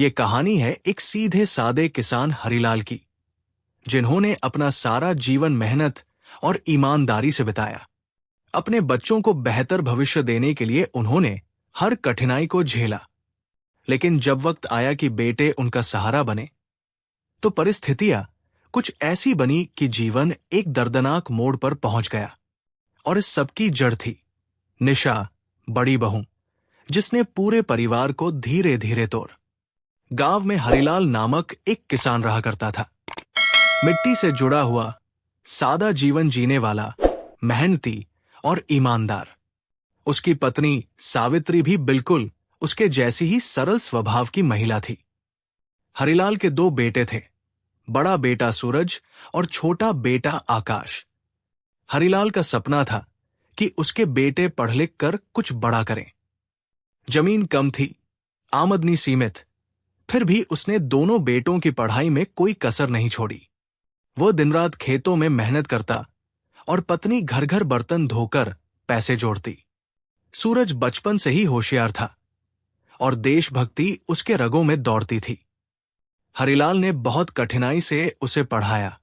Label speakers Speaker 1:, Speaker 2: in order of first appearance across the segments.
Speaker 1: ये कहानी है एक सीधे सादे किसान हरिलाल की, जिन्होंने अपना सारा जीवन मेहनत और ईमानदारी से बिताया। अपने बच्चों को बेहतर भविष्य देने के लिए उन्होंने हर कठिनाई को झेला। लेकिन जब वक्त आया कि बेटे उनका सहारा बने, तो परिस्थितियां कुछ ऐसी बनी कि जीवन एक दर्दनाक मोड़ पर पहुंच गया। और इस सबकी जड़ थी निशा, बड़ी बहू, जिसने पूरे परिवार को धीरे धीरे तोड़। गांव में हरिलाल नामक एक किसान रहा करता था। मिट्टी से जुड़ा हुआ, सादा जीवन जीने वाला, मेहनती और ईमानदार। उसकी पत्नी सावित्री भी बिल्कुल उसके जैसी ही सरल स्वभाव की महिला थी। हरिलाल के दो बेटे थे, बड़ा बेटा सूरज और छोटा बेटा आकाश। हरिलाल का सपना था कि उसके बेटे पढ़ लिख कर कुछ बड़ा करें। जमीन कम थी, आमदनी सीमित, फिर भी उसने दोनों बेटों की पढ़ाई में कोई कसर नहीं छोड़ी। वो दिन रात खेतों में मेहनत करता और पत्नी घर घर बर्तन धोकर पैसे जोड़ती। सूरज बचपन से ही होशियार था और देशभक्ति उसके रगों में दौड़ती थी। हरिलाल ने बहुत कठिनाई से उसे पढ़ाया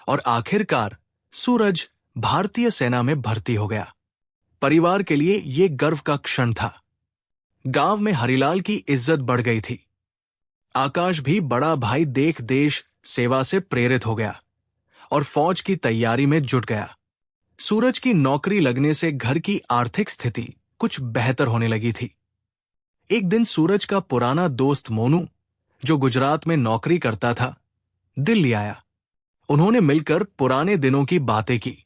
Speaker 1: और आखिरकार सूरज भारतीय सेना में भर्ती हो गया। परिवार के लिए यह गर्व का क्षण था। गांव में हरिलाल की इज्जत बढ़ गई थी। आकाश भी बड़ा भाई देख देश सेवा से प्रेरित हो गया और फौज की तैयारी में जुट गया। सूरज की नौकरी लगने से घर की आर्थिक स्थिति कुछ बेहतर होने लगी थी। एक दिन सूरज का पुराना दोस्त मोनू, जो गुजरात में नौकरी करता था, दिल्ली आया। उन्होंने मिलकर पुराने दिनों की बातें की।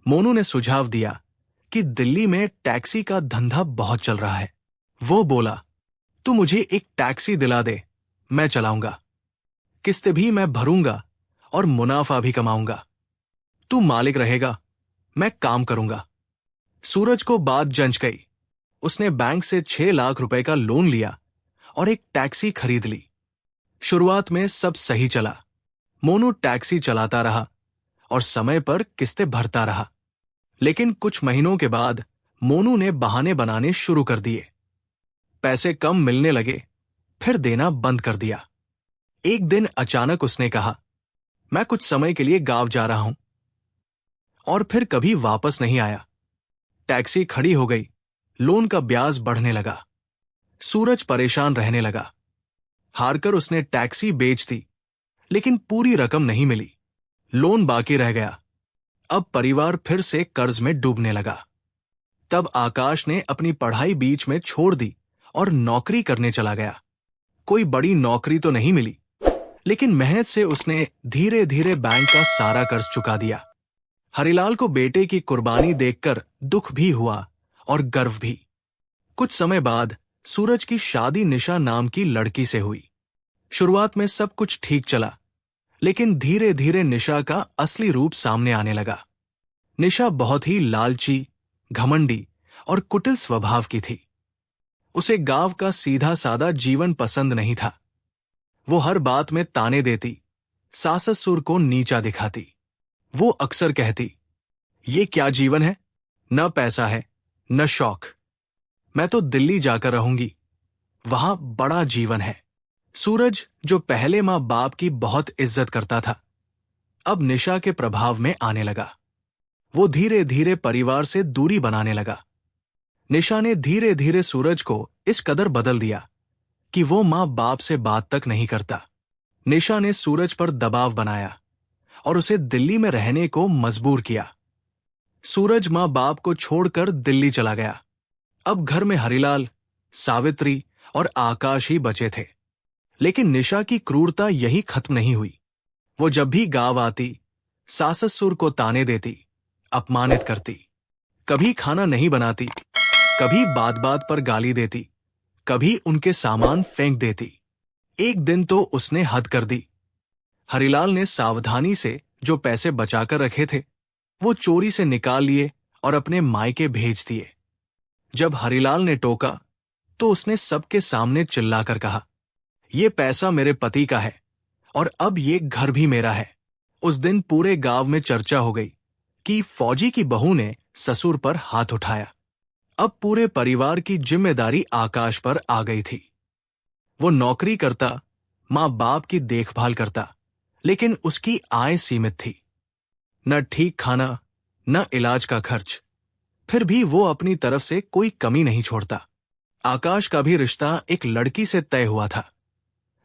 Speaker 1: मोनू ने सुझाव दिया कि दिल्ली में टैक्सी का धंधा बहुत चल रहा है। वो बोला, तू मुझे एक टैक्सी दिला दे, मैं चलाऊंगा। किस्तें भी मैं भरूंगा और मुनाफा भी कमाऊंगा। तू मालिक रहेगा, मैं काम करूंगा। सूरज को बात जंच गई। उसने बैंक से 6 लाख रुपए का लोन लिया और एक टैक्सी खरीद ली। शुरुआत में सब सही चला। मोनू टैक्सी चलाता रहा और समय पर किस्तें भरता रहा। लेकिन कुछ महीनों के बाद मोनू ने बहाने बनाने शुरू कर दिए। पैसे कम मिलने लगे, फिर देना बंद कर दिया। एक दिन अचानक उसने कहा, मैं कुछ समय के लिए गांव जा रहा हूं, और फिर कभी वापस नहीं आया। टैक्सी खड़ी हो गई, लोन का ब्याज बढ़ने लगा। सूरज परेशान रहने लगा। हारकर उसने टैक्सी बेच दी, लेकिन पूरी रकम नहीं मिली। लोन बाकी रह गया। अब परिवार फिर से कर्ज में डूबने लगा। तब आकाश ने अपनी पढ़ाई बीच में छोड़ दी और नौकरी करने चला गया। कोई बड़ी नौकरी तो नहीं मिली, लेकिन मेहनत से उसने धीरे धीरे बैंक का सारा कर्ज चुका दिया। हरिलाल को बेटे की कुर्बानी देखकर दुख भी हुआ और गर्व भी। कुछ समय बाद सूरज की शादी निशा नाम की लड़की से हुई। शुरुआत में सब कुछ ठीक चला, लेकिन धीरे धीरे निशा का असली रूप सामने आने लगा। निशा बहुत ही लालची, घमंडी और कुटिल स्वभाव की थी। उसे गांव का सीधा सादा जीवन पसंद नहीं था। वो हर बात में ताने देती, सास ससुर को नीचा दिखाती। वो अक्सर कहती, ये क्या जीवन है, न पैसा है न शौक। मैं तो दिल्ली जाकर रहूंगी, वहां बड़ा जीवन है। सूरज, जो पहले मां बाप की बहुत इज्जत करता था, अब निशा के प्रभाव में आने लगा। वो धीरे धीरे परिवार से दूरी बनाने लगा। निशा ने धीरे धीरे सूरज को इस कदर बदल दिया कि वो मां बाप से बात तक नहीं करता। निशा ने सूरज पर दबाव बनाया और उसे दिल्ली में रहने को मजबूर किया। सूरज मां बाप को छोड़कर दिल्ली चला गया। अब घर में हरिलाल, सावित्री और आकाश ही बचे थे। लेकिन निशा की क्रूरता यही खत्म नहीं हुई। वो जब भी गांव आती, सास ससुर को ताने देती, अपमानित करती। कभी खाना नहीं बनाती, कभी बात बात पर गाली देती, कभी उनके सामान फेंक देती। एक दिन तो उसने हद कर दी। हरिलाल ने सावधानी से जो पैसे बचाकर रखे थे, वो चोरी से निकाल लिए और अपने मायके भेज दिए। जब हरिलाल ने टोका, तो उसने सबके सामने चिल्लाकर कहा, ये पैसा मेरे पति का है और अब ये घर भी मेरा है। उस दिन पूरे गांव में चर्चा हो गई कि फौजी की बहू ने ससुर पर हाथ उठाया। अब पूरे परिवार की जिम्मेदारी आकाश पर आ गई थी। वो नौकरी करता, माँ बाप की देखभाल करता, लेकिन उसकी आय सीमित थी। न ठीक खाना, न इलाज का खर्च। फिर भी वो अपनी तरफ से कोई कमी नहीं छोड़ता। आकाश का भी रिश्ता एक लड़की से तय हुआ था,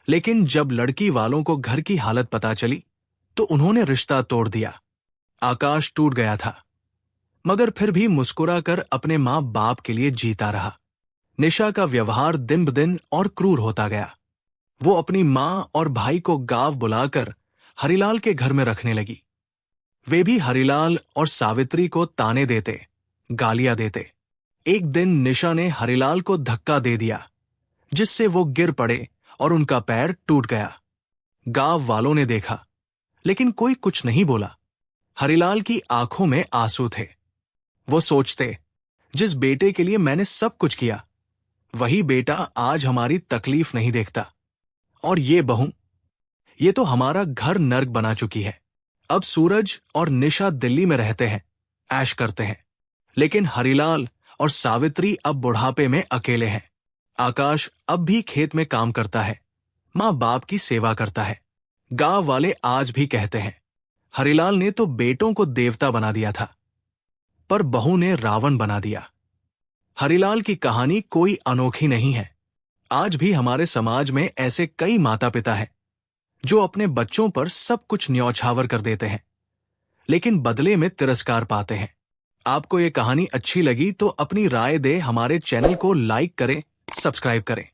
Speaker 1: लेकिन जब लड़की वालों को घर की हालत पता चली तो उन्होंने रिश्ता तोड़ दिया। आकाश टूट गया था, मगर फिर भी मुस्कुराकर अपने माँ बाप के लिए जीता रहा। निशा का व्यवहार दिन ब दिन और क्रूर होता गया। वो अपनी माँ और भाई को गांव बुलाकर हरिलाल के घर में रखने लगी। वे भी हरिलाल और सावित्री को ताने देते, गालियां देते। एक दिन निशा ने हरिलाल को धक्का दे दिया, जिससे वो गिर पड़े और उनका पैर टूट गया। गांव वालों ने देखा, लेकिन कोई कुछ नहीं बोला। हरिलाल की आंखों में आंसू थे। वो सोचते, जिस बेटे के लिए मैंने सब कुछ किया, वही बेटा आज हमारी तकलीफ नहीं देखता। और ये बहू, ये तो हमारा घर नर्क बना चुकी है। अब सूरज और निशा दिल्ली में रहते हैं, ऐश करते हैं, लेकिन हरिलाल और सावित्री अब बुढ़ापे में अकेले हैं। आकाश अब भी खेत में काम करता है, माँ बाप की सेवा करता है। गांव वाले आज भी कहते हैं, हरिलाल ने तो बेटों को देवता बना दिया था, पर बहू ने रावण बना दिया। हरिलाल की कहानी कोई अनोखी नहीं है। आज भी हमारे समाज में ऐसे कई माता पिता हैं जो अपने बच्चों पर सब कुछ न्यौछावर कर देते हैं, लेकिन बदले में तिरस्कार पाते हैं। आपको ये कहानी अच्छी लगी तो अपनी राय दे, हमारे चैनल को लाइक करें, सब्सक्राइब करें।